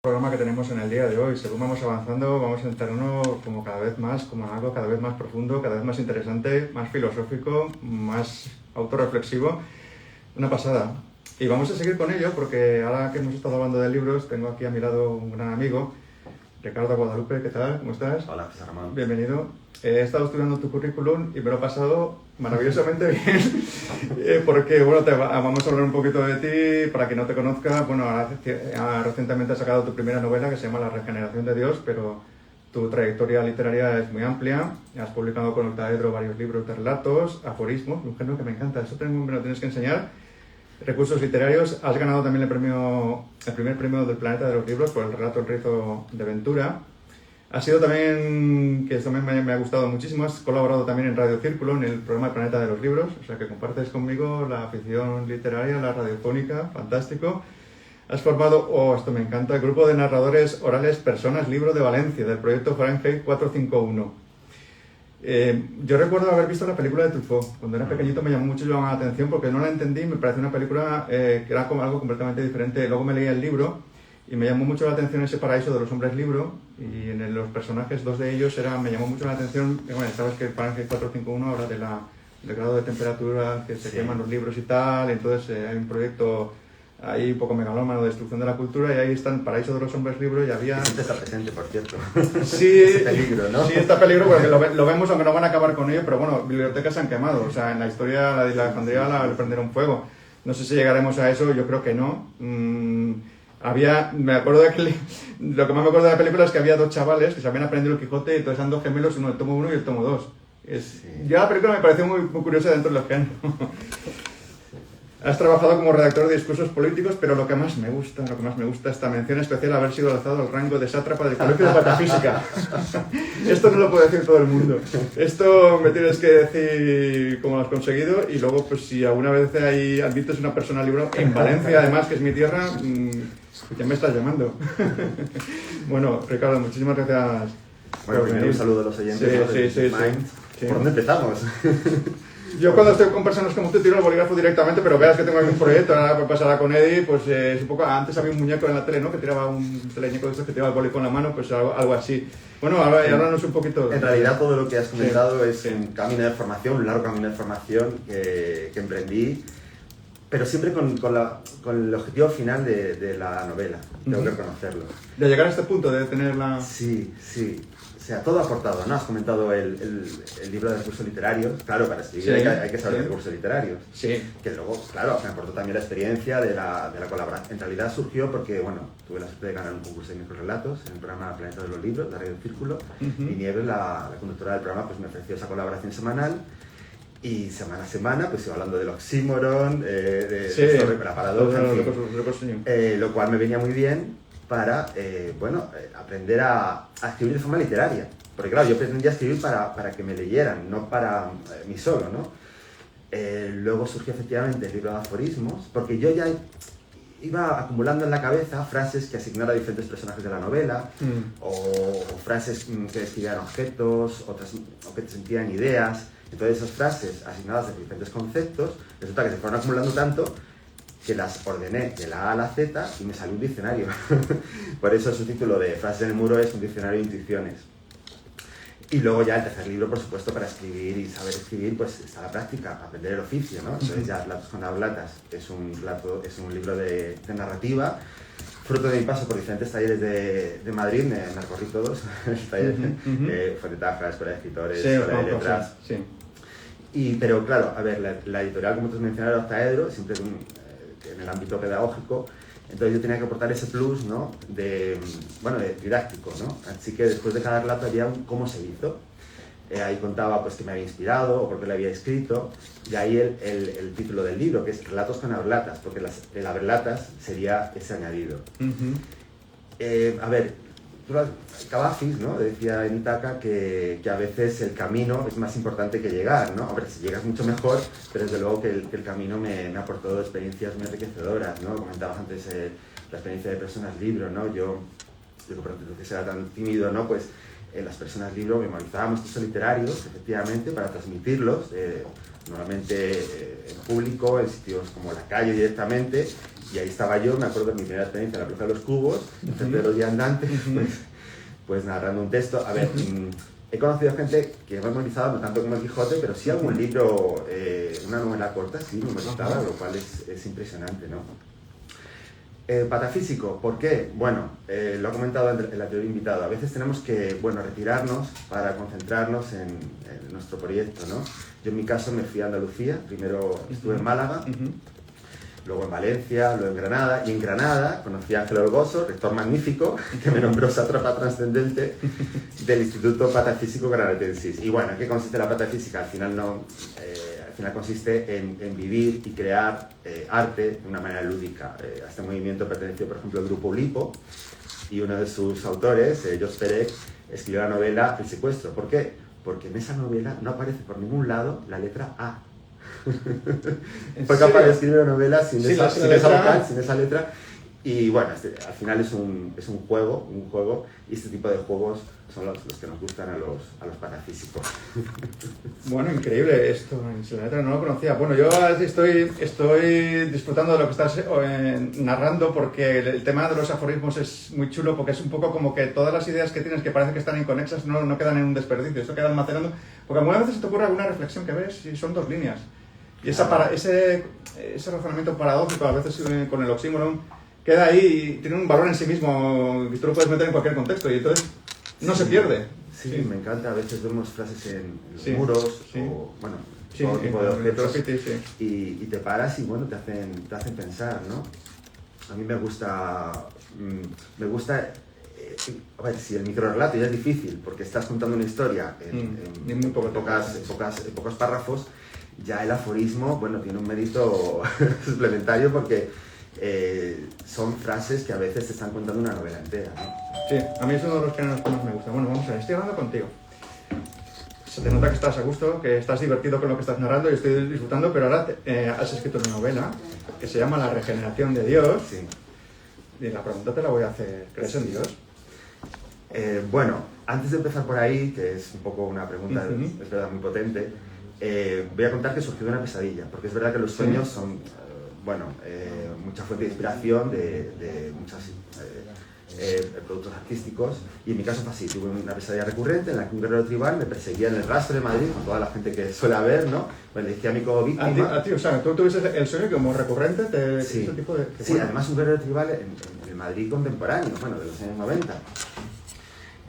programa que tenemos en el día de hoy. Según vamos avanzando, vamos a entrarnos como cada vez más, como en algo cada vez más profundo, cada vez más interesante, más filosófico, más autorreflexivo. Una pasada. Y vamos a seguir con ello porque ahora que hemos estado hablando de libros, tengo aquí a mi lado un gran amigo, Ricardo Guadalupe. ¿Qué tal? ¿Cómo estás? Hola, José Ramón. Bienvenido. He estado estudiando tu currículum y me lo he pasado maravillosamente bien, porque bueno, vamos a hablar un poquito de ti, para quien no te conozca. Bueno, recientemente has sacado tu primera novela que se llama La regeneración de Dios, pero tu trayectoria literaria es muy amplia. Has publicado con Octaedro varios libros de relatos, aforismos, un género que me encanta, eso me lo tienes que enseñar. Recursos literarios, has ganado también el primer premio del Planeta de los Libros por el relato El Rizo de Ventura. Ha sido también, que esto me ha gustado muchísimo, has colaborado también en Radio Círculo, en el programa El Planeta de los Libros, o sea que compartes conmigo la afición literaria, la radiofónica, fantástico. Has formado, esto me encanta, el grupo de narradores orales Personas Libro de Valencia, del proyecto Fahrenheit 451. Yo recuerdo haber visto la película de Truffaut. Cuando era pequeñito me llamó mucho la atención porque no la entendí, me pareció una película que era como algo completamente diferente. Luego me leí el libro y me llamó mucho la atención ese paraíso de los hombres libro, y en los personajes, dos de ellos me llamó mucho la atención. Bueno, sabes que el Fahrenheit 451 habla del grado de temperatura que se queman los libros y tal, entonces hay un proyecto ahí un poco megalómano de destrucción de la cultura, y ahí está el paraíso de los hombres libros y había... Siempre está presente, por cierto. Sí, ese peligro, ¿no? Sí, está peligro porque lo vemos, aunque no van a acabar con ello, pero bueno, bibliotecas se han quemado, o sea, en la historia la de la Alejandría la prendieron fuego. No sé si llegaremos a eso, yo creo que no. Me acuerdo lo que más me acuerdo de la película es que había dos chavales que se habían aprendido el Quijote, y entonces eran dos gemelos, uno el tomo 1 y el tomo 2. Ya la película me pareció muy curiosa dentro de los géneros. Has trabajado como redactor de discursos políticos, pero lo que más me gusta esta mención especial, haber sido alzado al rango de sátrapa del Colegio de Patafísica. Esto no lo puede decir todo el mundo. Esto me tienes que decir cómo lo has conseguido, y luego, pues si alguna vez admites una persona libre en Valencia, además, que es mi tierra, ya me estás llamando. Bueno, Ricardo, muchísimas gracias. Bueno, primero un saludo a los oyentes. Sí. ¿Por dónde empezamos? Yo cuando estoy con personas como tú tiro el bolígrafo directamente, pero veas que tengo aquí un proyecto, ahora pasará con Eddie, pues es un poco... Antes había un muñeco en la tele, ¿no? Que tiraba un teleñeco de estos que tiraba el boli con la mano, pues algo así. Bueno, ahora háblanos un poquito... En realidad todo lo que has comentado es un camino de formación, un largo camino de formación que emprendí, pero siempre con el objetivo final de la novela, tengo que reconocerlo. De llegar a este punto, de tener la... Sí. O sea, todo aportado, ¿no? Has comentado el libro de recursos literarios. Claro, para escribir hay que saber de recursos literarios. Sí. Que luego, claro, me aportó también la experiencia de la colaboración. En realidad surgió porque, bueno, tuve la suerte de ganar un concurso de microrelatos en el programa Planeta de los Libros, de Radio Círculo, y Nieves, la conductora del programa, pues me ofreció esa colaboración semanal. Y semana a semana, pues iba hablando del oxímoron, sobre la paradoja, en fin, lo cual me venía muy bien para, aprender a escribir de forma literaria. Porque claro, yo pretendía escribir para que me leyeran, no para mí solo, ¿no? Luego surgió efectivamente el libro de aforismos, porque yo ya iba acumulando en la cabeza frases que asignara a diferentes personajes de la novela, o frases que describían objetos, o que sentían ideas. Entonces esas frases asignadas a diferentes conceptos, resulta que se fueron acumulando tanto que las ordené de la A a la Z y me salió un diccionario. Por eso su título de Frases en el muro es un diccionario de intuiciones. Y luego ya el tercer libro, por supuesto, para escribir y saber escribir, pues está la práctica, aprender el oficio, ¿no? Entonces ya Relatos con Ablatas es un libro de narrativa, fruto de mi paso por diferentes talleres de Madrid, me recorrí todos, Fuentetaja, Escuela de Escritores, Escuela de Letras. Pero claro, a ver, la editorial, como tú has mencionado, era Octaedro, siempre en el ámbito pedagógico, entonces yo tenía que aportar ese plus, ¿no? de didáctico, ¿no? Así que después de cada relato había un cómo se hizo. Ahí contaba pues que me había inspirado o por qué lo había escrito, y ahí el título del libro, que es Relatos con Ablatas, porque el Ablatas sería ese añadido. A ver, Cavafis, ¿no? Decía en Ítaca que a veces el camino es más importante que llegar, ¿no? Hombre, si llegas mucho mejor, pero desde luego que el camino me aportó experiencias muy enriquecedoras, ¿no? Comentabas antes la experiencia de Personas Libro, ¿no? Yo que sea tan tímido, ¿no? Pues las Personas Libro memorizábamos textos literarios, efectivamente, para transmitirlos, normalmente en público, en sitios como la calle directamente, Y ahí estaba yo, me acuerdo de mi primera experiencia en la Plaza de los Cubos, frente de los viandantes, pues narrando un texto. A ver, he conocido gente que me ha memorizado, no tanto como el Quijote, pero sí algún libro, una novela corta, sí, memorizada, lo cual es impresionante, ¿no? Patafísico, ¿por qué? Bueno, lo ha comentado el anterior invitado, a veces tenemos que, bueno, retirarnos para concentrarnos en nuestro proyecto, ¿no? Yo en mi caso me fui a Andalucía, primero estuve en Málaga, luego en Valencia, luego en Granada, y en Granada conocí a Ángel Orgoso, rector magnífico, que me nombró sátrapa trascendente del Instituto Patafísico Granatensis. Y bueno, ¿en qué consiste la patafísica? Al final consiste en vivir y crear arte de una manera lúdica. A este movimiento perteneció, por ejemplo, el grupo Ulipo, y uno de sus autores, Jos Perec, escribió la novela El secuestro. ¿Por qué? Porque en esa novela no aparece por ningún lado la letra A. Fue capaz de escribir una novela sin esa vocal, sin esa letra. Y bueno, al final es un juego, y este tipo de juegos son los que nos gustan a los patafísicos. Bueno, increíble esto, la letra no lo conocía. Bueno, yo estoy disfrutando de lo que estás narrando, porque el tema de los aforismos es muy chulo, porque es un poco como que todas las ideas que tienes que parece que están inconexas no quedan en un desperdicio, esto queda almacenando, porque algunas veces te ocurre alguna reflexión que ves y son 2 líneas. Y ese razonamiento paradójico, a veces con el oxímoron, queda ahí y tiene un valor en sí mismo, que tú lo puedes meter en cualquier contexto, y entonces no se pierde. Sí, me encanta. A veces vemos frases en los muros, o bueno, todo tipo de objetos, y te paras y bueno, te hacen pensar, ¿no? A mí me gusta, a ver, si el microrrelato ya es difícil, porque estás contando una historia en pocos párrafos, ya el aforismo, bueno, tiene un mérito suplementario, porque son frases que a veces te están contando una novela entera, ¿no? Sí, a mí es uno de los géneros que más me gusta. Bueno, vamos a ver, estoy hablando contigo. Se te nota que estás a gusto, que estás divertido con lo que estás narrando y estoy disfrutando, pero ahora has escrito una novela que se llama La regeneración de Dios. Sí. Y la pregunta te la voy a hacer. ¿Crees en Dios? Bueno, antes de empezar por ahí, que es un poco una pregunta, es verdad, muy potente, voy a contar que surgió de una pesadilla, porque es verdad que los sueños son, mucha fuente de inspiración de muchos productos artísticos, y en mi caso fue así. Tuve una pesadilla recurrente en la que un guerrero tribal me perseguía en el rastro de Madrid con toda la gente que suele haber, ¿no? Pues le decía a mí como víctima. A ti, o sea, tú tuviste el sueño como recurrente, sí, ese tipo de... Sí, bueno. Además un guerrero tribal en el Madrid contemporáneo, bueno, de los años 90.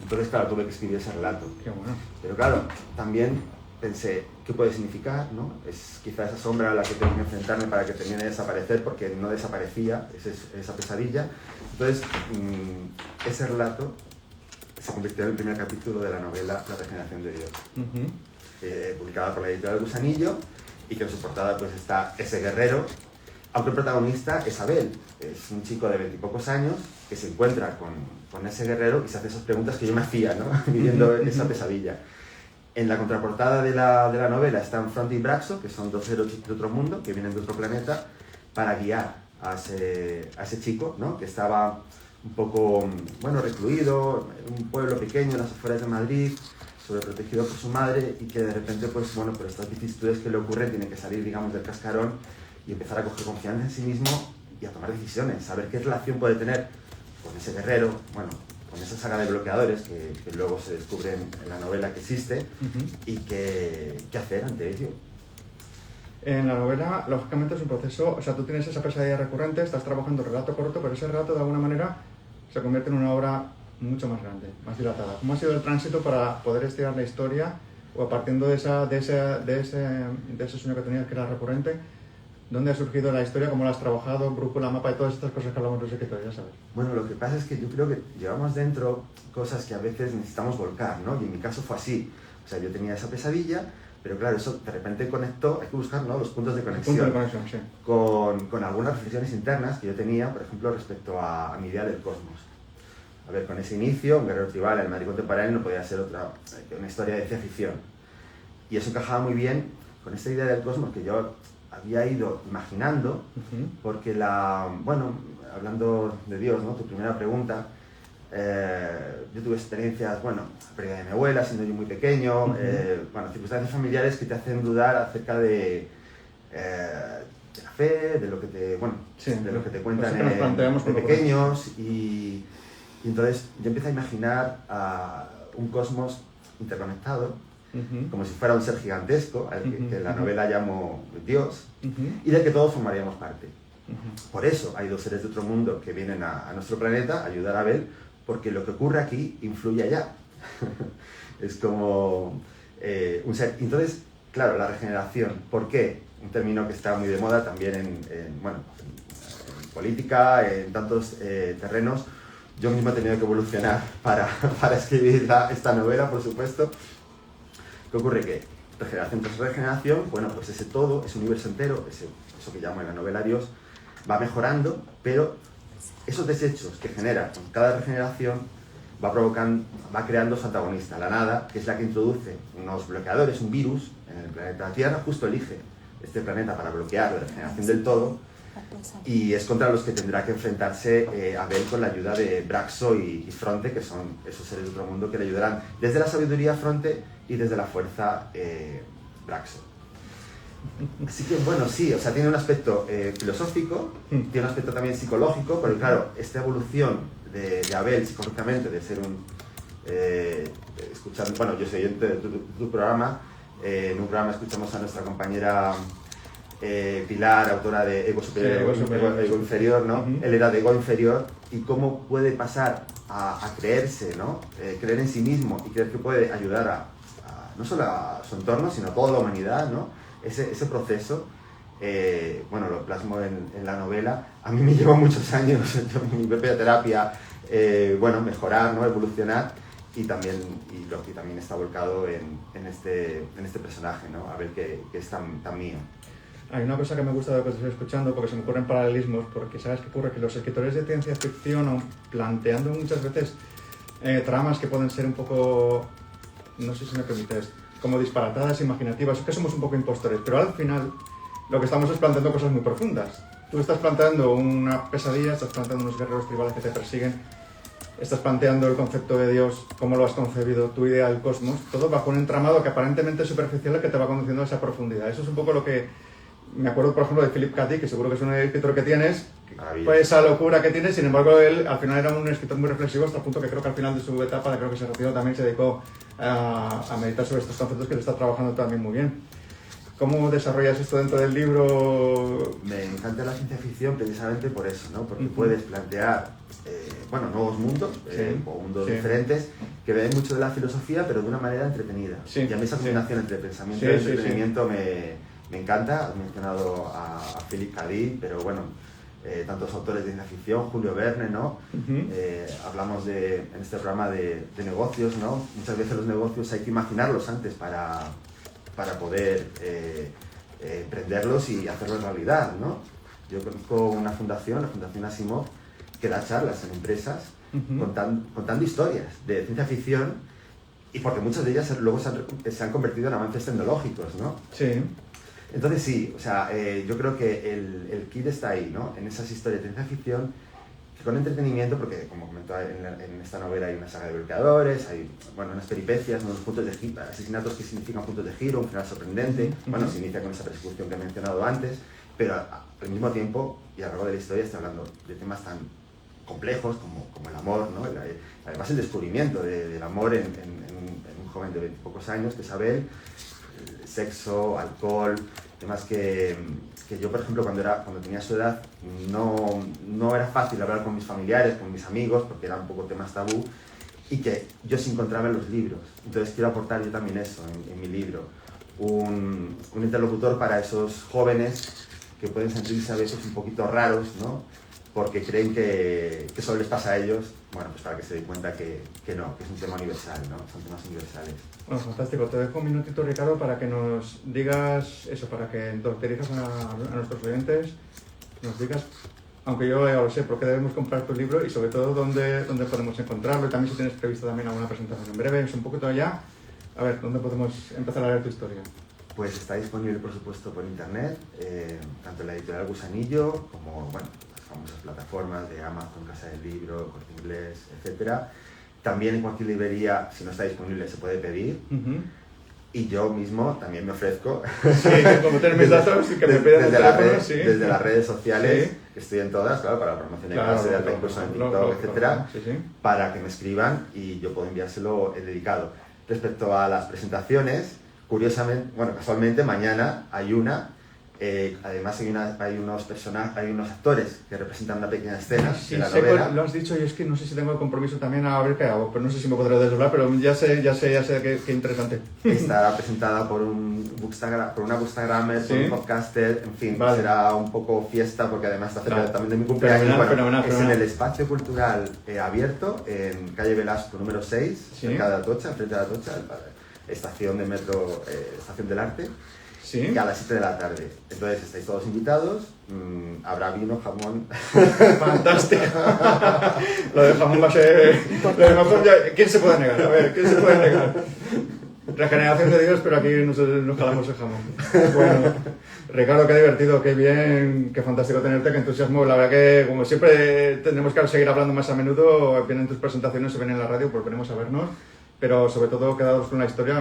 Entonces, claro, tuve que escribir ese relato. Qué bueno. Pero claro, también pensé, ¿qué puede significar, no? Es quizá esa sombra a la que tengo que enfrentarme para que termine de desaparecer, porque no desaparecía esa pesadilla. Entonces, ese relato se convirtió en el primer capítulo de la novela La regeneración de Dios, publicada por la editorial El Gusanillo, y que en su portada pues está ese guerrero, aunque el protagonista es Abel, es un chico de 20 y pocos años que se encuentra con ese guerrero y se hace esas preguntas que yo me hacía, ¿no? Viviendo esa pesadilla. En la contraportada de la novela están Fronte y Braxo, que son 2 héroes de otro mundo, que vienen de otro planeta, para guiar a ese chico, ¿no? Que estaba un poco, bueno, recluido en un pueblo pequeño en las afueras de Madrid, sobreprotegido por su madre, y que de repente, pues bueno, por estas vicisitudes que le ocurren, tiene que salir, digamos, del cascarón y empezar a coger confianza en sí mismo y a tomar decisiones, saber qué relación puede tener con ese guerrero, bueno, con esa saga de bloqueadores que luego se descubren en la novela que existe, y qué hacer ante ello. En la novela, lógicamente, es un proceso, o sea, tú tienes esa pesadilla recurrente, estás trabajando un relato corto, pero ese relato de alguna manera se convierte en una obra mucho más grande, más dilatada. ¿Cómo ha sido el tránsito para poder estirar la historia, o partiendo de ese sueño que tenías que era recurrente? ¿Dónde ha surgido la historia? ¿Cómo la has trabajado? Brújula, mapa y todas estas cosas que hablamos en los escritores, ya sabes. Bueno, lo que pasa es que yo creo que llevamos dentro cosas que a veces necesitamos volcar, ¿no? Y en mi caso fue así. O sea, yo tenía esa pesadilla, pero claro, eso de repente conectó, hay que buscar, ¿no?, los puntos de conexión. Punto de conexión, sí. Con algunas reflexiones internas que yo tenía, por ejemplo, respecto a mi idea del cosmos. A ver, con ese inicio, un guerrero tribal en el Madrid contemporáneo no podía ser una historia de ciencia ficción. Y eso encajaba muy bien con esta idea del cosmos que yo había ido imaginando, porque bueno, hablando de Dios, ¿no?, tu primera pregunta, yo tuve experiencias, bueno, la pérdida de mi abuela siendo yo muy pequeño, bueno, circunstancias familiares que te hacen dudar acerca de la fe, de lo que te, bueno, Sí, de lo que te cuentan que nos planteamos de cuando pequeños, de planteamos pequeños y entonces yo empiezo a imaginar un cosmos interconectado, como si fuera un ser gigantesco, al que en la novela llamo Dios, y del que todos formaríamos parte. Por eso hay dos seres de otro mundo que vienen a nuestro planeta a ayudar a Abel, porque lo que ocurre aquí influye allá. Es como un ser. Entonces, claro, la regeneración. ¿Por qué? Un término que está muy de moda también en política, en tantos terrenos. Yo mismo he tenido que evolucionar para escribir esta novela, por supuesto. ¿Qué ocurre? Que regeneración tras regeneración, bueno, pues ese todo, ese universo entero, eso que llamo en la novela Dios, va mejorando, pero esos desechos que genera con cada regeneración va creando su antagonista, la nada, que es la que introduce unos bloqueadores, un virus en el planeta Tierra, justo elige este planeta para bloquear la regeneración del todo, y es contra los que tendrá que enfrentarse Abel con la ayuda de Braxo y Fronte, que son esos seres de otro mundo que le ayudarán desde la sabiduría Fronte y desde la fuerza Braxo. Así que bueno, sí, o sea, tiene un aspecto filosófico, tiene un aspecto también psicológico, porque claro, esta evolución de Abel psicológicamente, de ser escuchando, bueno, yo soy oyente de tu programa, en un programa escuchamos a nuestra compañera Pilar, autora de Ego Superior, Ego Inferior, ¿no? Él era de Ego Inferior, y cómo puede pasar a creerse, ¿no? Creer en sí mismo y creer que puede ayudar no solo a su entorno, sino a toda la humanidad, ¿no? Ese proceso, bueno, lo plasmo en la novela. A mí me llevó muchos años, mi propia terapia, bueno, mejorar, ¿no? Evolucionar, y también está volcado en este personaje, ¿no? A ver que es tan mío. Hay una cosa que me gusta de lo que estoy escuchando, porque se me ocurren paralelismos, porque ¿sabes qué ocurre? Que los escritores de ciencia ficción, planteando muchas veces tramas que pueden ser un poco, no sé si me permites, como disparatadas, imaginativas, que somos un poco impostores, pero al final lo que estamos es planteando cosas muy profundas. Tú estás planteando una pesadilla, estás planteando unos guerreros tribales que te persiguen, estás planteando el concepto de Dios, cómo lo has concebido, tu idea del cosmos, todo bajo un entramado que aparentemente es superficial, que te va conduciendo a esa profundidad. Eso es un poco lo que me acuerdo, por ejemplo, de Philip K. Dick, que seguro que es un escritor que tienes, pues esa locura que tiene. Sin embargo, él al final era un escritor muy reflexivo, hasta el punto que creo que al final de su etapa, creo que se retiró, también se dedicó a meditar sobre estos conceptos, que le está trabajando también muy bien. ¿Cómo desarrollas esto dentro del libro? Me encanta la ciencia ficción precisamente por eso, ¿no? Porque puedes plantear nuevos mundos, o mundos diferentes, que ven mucho de la filosofía, pero de una manera entretenida. Y a mí esa combinación entre pensamiento y entretenimiento me encanta. Has mencionado a Philip K. Dick, pero bueno, tantos autores de ciencia ficción, Julio Verne, ¿no? Hablamos en este programa de negocios, ¿no? Muchas veces los negocios hay que imaginarlos antes para poder emprenderlos y hacerlos realidad, ¿no? Yo conozco una fundación, la Fundación Asimov, que da charlas en empresas contando historias de ciencia ficción, y porque muchas de ellas luego se han convertido en avances tecnológicos, ¿no? Sí. Entonces sí, o sea, yo creo que el kit está ahí, ¿no? En esas historias de ciencia ficción, que con entretenimiento, porque como comentaba en esta novela hay una saga de bloqueadores, hay unas peripecias, unos puntos de giro, asesinatos que significan puntos de giro, un final sorprendente. Bueno, se inicia con esa persecución que he mencionado antes, pero al mismo tiempo, y a lo largo de la historia, estoy hablando de temas tan complejos como el amor, ¿no? Además el descubrimiento del amor en un joven de 20 y pocos años, que es Abel, sexo, alcohol, temas que yo, por ejemplo, cuando tenía su edad, no era fácil hablar con mis familiares, con mis amigos, porque eran un poco temas tabú, y que yo sí encontraba en los libros. Entonces quiero aportar yo también eso en mi libro, un interlocutor para esos jóvenes que pueden sentirse a veces un poquito raros, ¿no? Porque creen que solo les pasa a ellos, bueno, pues para que se den cuenta que no, que es un tema universal, ¿no? Son temas universales. Bueno, fantástico. Te dejo un minutito, Ricardo, para que nos digas eso, para que te dirijas a nuestros oyentes, nos digas, aunque yo ya lo sé, por qué debemos comprar tu libro y sobre todo dónde podemos encontrarlo, y también si tienes previsto también alguna presentación en breve, es un poquito allá. A ver, ¿dónde podemos empezar a leer tu historia? Pues está disponible, por supuesto, por internet, tanto en la editorial Gusanillo como, las famosas plataformas de Amazon, Casa del Libro, Corte Inglés, etc. También en cualquier librería, si no está disponible, se puede pedir. Y yo mismo también me ofrezco. Sí, como tienes mis datos y que me pidas el teléfono, sí. Desde las redes sociales, Sí. que estoy en todas, claro, para promocionar Claro, clase de alta, incluso en TikTok, etcétera, sí, sí. para que me escriban y yo puedo enviárselo en dedicado. Respecto a las presentaciones, curiosamente, bueno, casualmente mañana hay una. Además hay unos actores que representan una pequeña escena Sí, de la sé novela. que lo has dicho y es que no sé si tengo el compromiso también a ver qué hago, pero no sé si me podré desdoblar, pero ya sé qué interesante. Estará presentada por una bookstagrammer, por Sí. un podcaster, en fin, Vale. será un poco fiesta porque además está cerca Vale. también de mi cumpleaños. Fenomenal. Es en el espacio cultural abierto, en calle Velasco número 6, Sí. cerca de Atocha, frente a Atocha, estación de metro, estación del arte. Sí. Y a las 7 de la tarde. Entonces estáis todos invitados, habrá vino, jamón. Fantástico. Lo de jamón va a ser... Lo de jamón ya... ¿Quién se puede negar? A ver, ¿quién se puede negar? Regeneración de Dios, pero aquí nos jalamos el jamón. Bueno, Ricardo, qué divertido, qué bien, qué fantástico tenerte, qué entusiasmo. La verdad que, como siempre, tendremos que seguir hablando más a menudo. Vienen tus presentaciones, se ven en la radio, pues venimos a vernos. Pero sobre todo quedados con una historia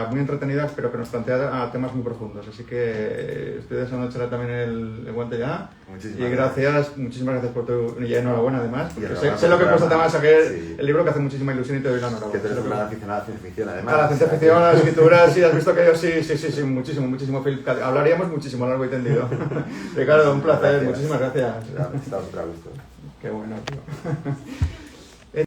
muy entretenida, pero que nos plantea temas muy profundos. Así que estoy deseando echarle también el guante ya. Muchísimas gracias por tu... Y enhorabuena además. Porque sé lo que cuesta además sacar el libro, que hace muchísima ilusión y te doy la enhorabuena. Que tú eres una aficionada a la ciencia ficción además. A la ciencia ficción, a la escritura, sí, has visto que yo sí, muchísimo. Hablaríamos muchísimo largo y tendido. Ricardo, un placer, muchísimas gracias. Estamos a gusto. Qué bueno, tío.